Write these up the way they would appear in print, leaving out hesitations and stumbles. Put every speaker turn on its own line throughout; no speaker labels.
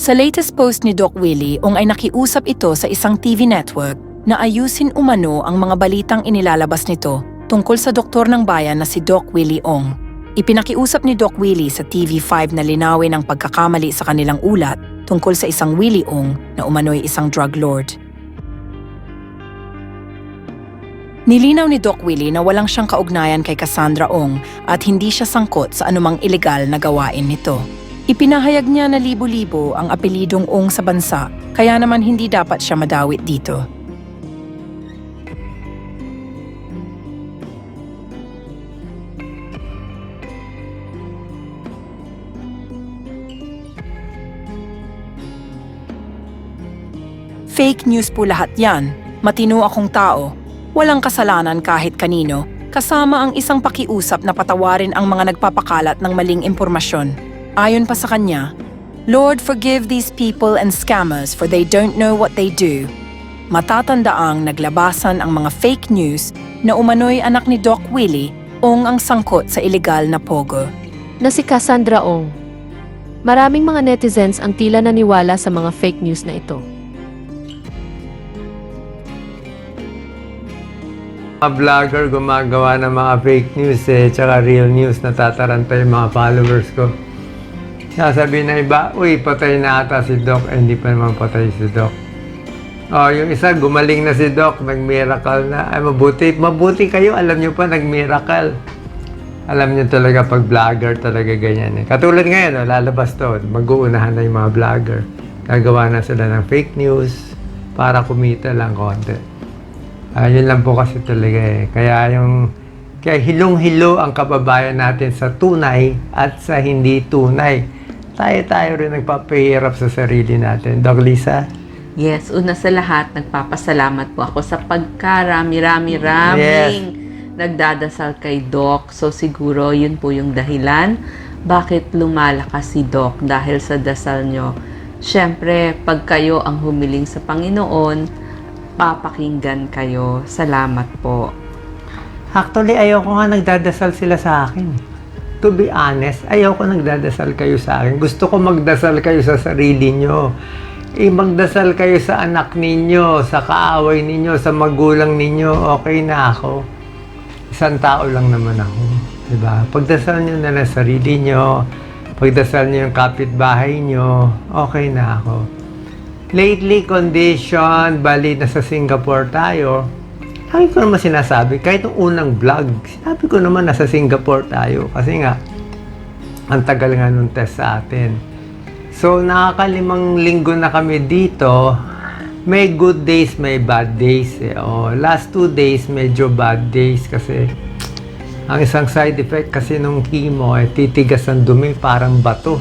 Sa latest post ni Doc Willie, ay nakiusap ito sa isang TV network na ayusin umano ang mga balitang inilalabas nito tungkol sa doktor ng bayan na si Doc Willie Ong. Ipinakiusap ni Doc Willie sa TV5 na linawin ang pagkakamali sa kanilang ulat tungkol sa isang Willie Ong na umano'y isang drug lord. Nilinaw ni Doc Willie na walang siyang kaugnayan kay Cassandra Ong at hindi siya sangkot sa anumang ilegal na gawain nito. Ipinahayag niya na libo-libo ang apelidong Ong sa bansa, kaya naman hindi dapat siya madawit dito. Fake news po lahat yan. Matino akong tao. Walang kasalanan kahit kanino, kasama ang isang pakiusap na patawarin ang mga nagpapakalat ng maling impormasyon. Ayon pa sa kanya, Lord, forgive these people and scammers for they don't know what they do. Matatandaang naglabasan ang mga fake news na umano'y anak ni Doc Willie Ong ang sangkot sa ilegal na pogo.
Na si Cassandra Ong. Maraming mga netizens ang tila naniwala sa mga fake news na ito.
Mga vlogger gumagawa ng mga fake news tsaka real news, natataranta yung mga followers ko. Sasabihin na iba, uy, patay na ata si Doc, hindi pa naman patay si Doc. Yung isa, gumaling na si Doc, nag-miracle na. Ay, mabuti kayo, alam nyo pa, nag-miracle. Alam nyo talaga pag vlogger talaga ganyan. Katulad ngayon, lalabas to, mag-uunahan na yung mga vlogger. Gagawa na sila ng fake news para kumita lang konti. Yun lang po kasi talaga Kaya hilong-hilo ang kababayan natin sa tunay at sa hindi tunay. Tayo rin nagpapahirap sa sarili natin. Doc Lisa?
Yes, una sa lahat, nagpapasalamat po ako sa pagkarami-raming nagdadasal kay Doc. So siguro yun po yung dahilan bakit lumalakas si Doc dahil sa dasal nyo. Siyempre, pag kayo ang humiling sa Panginoon, papakinggan kayo. Salamat po.
Actually, ayoko nga nagdadasal sila sa akin. To be honest, ayoko nagdadasal kayo sa akin. Gusto ko magdasal kayo sa sarili nyo. Magdasal kayo sa anak ninyo, sa kaaway ninyo, sa magulang ninyo. Okay na ako. Isang tao lang naman ako. Diba? Pagdasal nyo na lang sarili nyo. Pagdasal nyo yung kapitbahay nyo. Okay na ako. Lately condition, bali nasa Singapore tayo. Lagi ko naman sinasabi, kahit yung unang vlog, sinabi ko naman nasa Singapore tayo. Kasi nga, ang tagal nga nung test sa atin. So, nakakalimang linggo na kami dito. May good days, may bad days. Last 2 days, medyo bad days kasi ang isang side effect kasi nung chemo, titigas ang dumi, parang bato.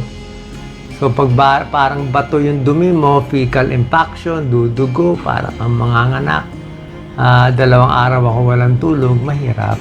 So, pag parang bato yung dumi mo, fecal impaction, dudugo, para kang manganganak. 2 araw ako walang tulog, mahirap.